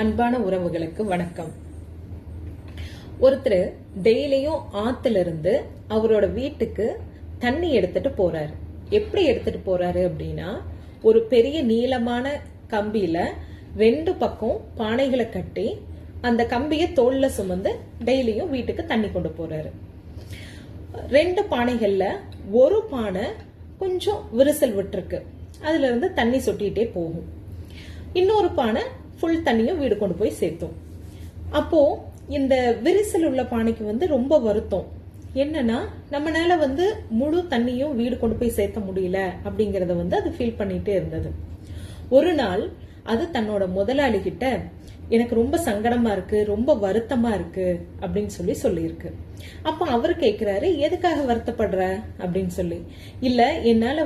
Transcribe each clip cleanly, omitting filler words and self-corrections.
அன்பான உறவுகளுக்கு வணக்கம். ஒருத்தர் டெய்லியும் ஆத்துல இருந்து அவரோட வீட்டுக்கு தண்ணி எடுத்துட்டு போறாரு. எப்படி எடுத்துட்டு போறாரு அப்படின்னா, ஒரு பெரிய நீளமான கம்பியில 2 பக்கம் பானைகளை கட்டி அந்த கம்பியை தோல்ல சுமந்து டெய்லியும் வீட்டுக்கு தண்ணி கொண்டு போறாரு. 2 பானைகள்ல ஒரு பானை கொஞ்சம் விரிசல் விட்டுருக்கு, அதுல இருந்து தண்ணி சொட்டிட்டே போகும். இன்னொரு பானை ஃபுல் தண்ணியும் வீடு கொண்டு போய் சேர்த்தோம். அப்போ இந்த விரிசல் உள்ள பானைக்கு ரொம்ப வருத்தம். என்னன்னா, நம்மளால முழு தண்ணியும் வீடு கொண்டு போய் சேர்த்த முடியல அப்படிங்கறத அது ஃபீல் பண்ணிட்டே இருந்தது. ஒரு நாள் அது தன்னோட முதலாளி கிட்ட, எனக்கு ரொம்ப சங்கடமா இருக்கு, ரொம்ப வருத்தமா இருக்கு அப்படின்னு சொல்லியிருக்கு. அப்ப அவரு கேக்குறாரு, எதுக்காக வருத்தப்படுற அப்படின்னு சொல்லி. இல்ல, என்னால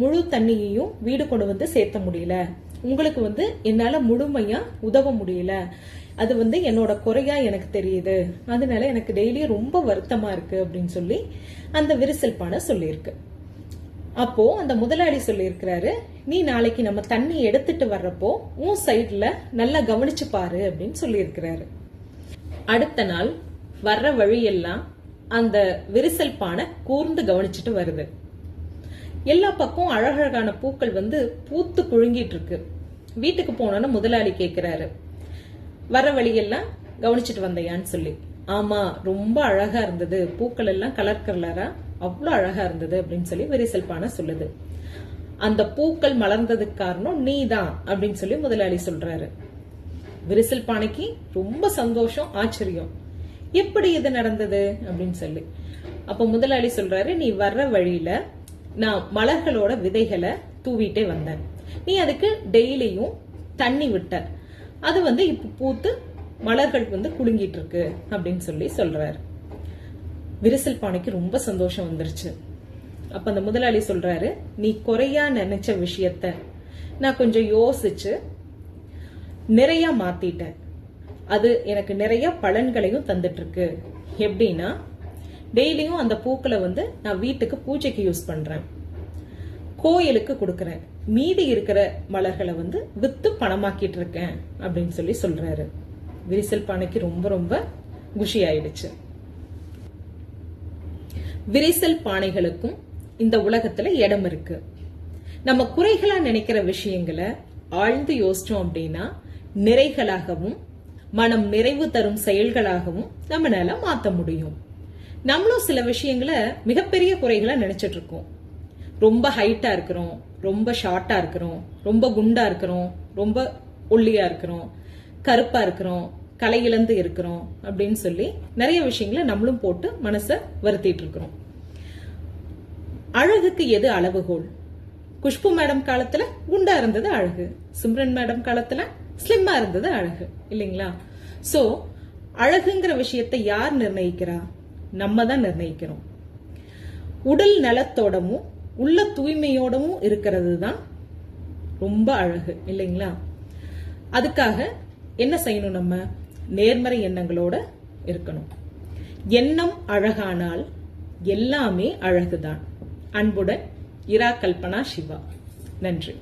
முழு தண்ணியையும் வீடு கொண்டு சேர்த்த முடியல, உங்களுக்கு என்னால முழுமையா உதவ முடியல, அது என்னோட குறையா எனக்கு தெரியுது, அதனால எனக்கு டெய்லியும் ரொம்ப வருத்தமா இருக்கு அப்படின்னு சொல்லி அந்த விரிசல் பானை சொல்லியிருக்கு. அப்போ அந்த முதலாளி சொல்லியிருக்கிறாரு, நீ நாளைக்கு நம்ம தண்ணி எடுத்துட்டு வர்றப்போ உன் சைட்ல நல்லா கவனிச்சு பாரு அப்படின்னு சொல்லியிருக்கிறாரு. அடுத்த நாள் வர்ற வழியெல்லாம் அந்த விரிசல் பானை கூர்ந்து கவனிச்சுட்டு வருது. எல்லா பக்கம் அழகழகான பூக்கள் பூத்து குழுங்கிட்டு இருக்கு. வீட்டுக்கு போனோன்னு முதலாளி கேக்குறாரு, வர வழியெல்லாம் கவனிச்சுட்டு வந்தையான்னு சொல்லி. ஆமா, ரொம்ப அழகா இருந்தது, பூக்கள் எல்லாம் கலர் கலரா அவ்வளவு அழகா இருந்தது அப்படின்னு சொல்லி விரிசல் பானை சொல்லுது. அந்த பூக்கள் மலர்ந்ததுக்கு காரணம் நீதான் அப்படின்னு சொல்லி முதலாளி சொல்றாரு. விரிசல் பானைக்கு ரொம்ப சந்தோஷம், ஆச்சரியம். எப்படி இது நடந்தது அப்படின்னு சொல்லி. அப்ப முதலாளி சொல்றாரு, நீ வர்ற வழியில நான் மலர்களோட விதைகளை தூவிட்டே வந்தேன், நீ அதுக்கு டெய்லியும் தண்ணி விட்ட, அது இப்ப பூத்து மலர்கள் குலுங்கிட்டு இருக்கு அப்படின்னு சொல்லி சொல்றாரு. விரிசல் பானைக்கு ரொம்ப சந்தோஷம் வந்துருச்சு. அப்ப அந்த முதலாளி சொல்றாரு, நீ குறையா நினைச்ச விஷயத்த நான் கொஞ்சம் யோசிச்சு நிறைய மாத்திட்டேன், அது எனக்கு நிறைய பலன்களையும் தந்துட்டு இருக்கு. எப்படின்னா, டெய்லியும் அந்த பூக்களை நான் வீட்டுக்கு பூஜைக்கு யூஸ் பண்றேன், கோயிலுக்கு கொடுக்கறேன், மீதி இருக்கிற மலர்களை வித்து பணமாக்கிட்டு இருக்கேன் அப்படின்னு சொல்லி சொல்றாரு. விரிசல் பானைக்கு ரொம்ப ரொம்ப குஷி ஆயிடுச்சு. விரிசல் பானைகளுக்கும் இந்த உலகத்துல இடம் இருக்கு. நம்ம குறைகளா நினைக்கிற விஷயங்களை ஆழ்ந்து யோசிச்சோம் அப்படின்னா நிறைகளாகவும் மனம் நிறைவு தரும் செயல்களாகவும் நம்மளால மாத்த முடியும். நம்மளும் சில விஷயங்களை மிகப்பெரிய குறைகளா நினைச்சிட்டு இருக்கோம். ரொம்ப ஹைட்டா இருக்கிறோம், ரொம்ப ஷார்ட்டா இருக்கிறோம், ரொம்ப குண்டா இருக்கிறோம், ரொம்ப ஒல்லியா இருக்கிறோம், கருப்பா இருக்கிறோம், கலை இழந்து இருக்கிறோம் அப்படின்னு சொல்லி நிறைய விஷயங்களை நம்மளும் போட்டு மனசை வருத்திட்டு இருக்கிறோம். அழகுக்கு எது அளவுகோல்? குஷ்பு மேடம் காலத்துல குண்டா இருந்தது அழகு, சிம்ரன் மேடம் காலத்துல ஸ்லிம்மா இருந்தது அழகு, இல்லைங்களா? சோ அழகுங்கிற விஷயத்தை யார் நிர்ணயிக்கிறா? நம்ம தான் நிர்ணயிக்கிறோம். உடல் நலத்தோடவும் உள்ள தூய்மையோடவும் இருக்கிறது தான் ரொம்ப அழகு, இல்லைங்களா? அதுக்காக என்ன செய்யணும்? நம்ம நேர்மறை எண்ணங்களோட இருக்கணும். எண்ணம் அழகானால் எல்லாமே அழகுதான். அன்புடன் இரா கல்பனா சிவா. நன்றி.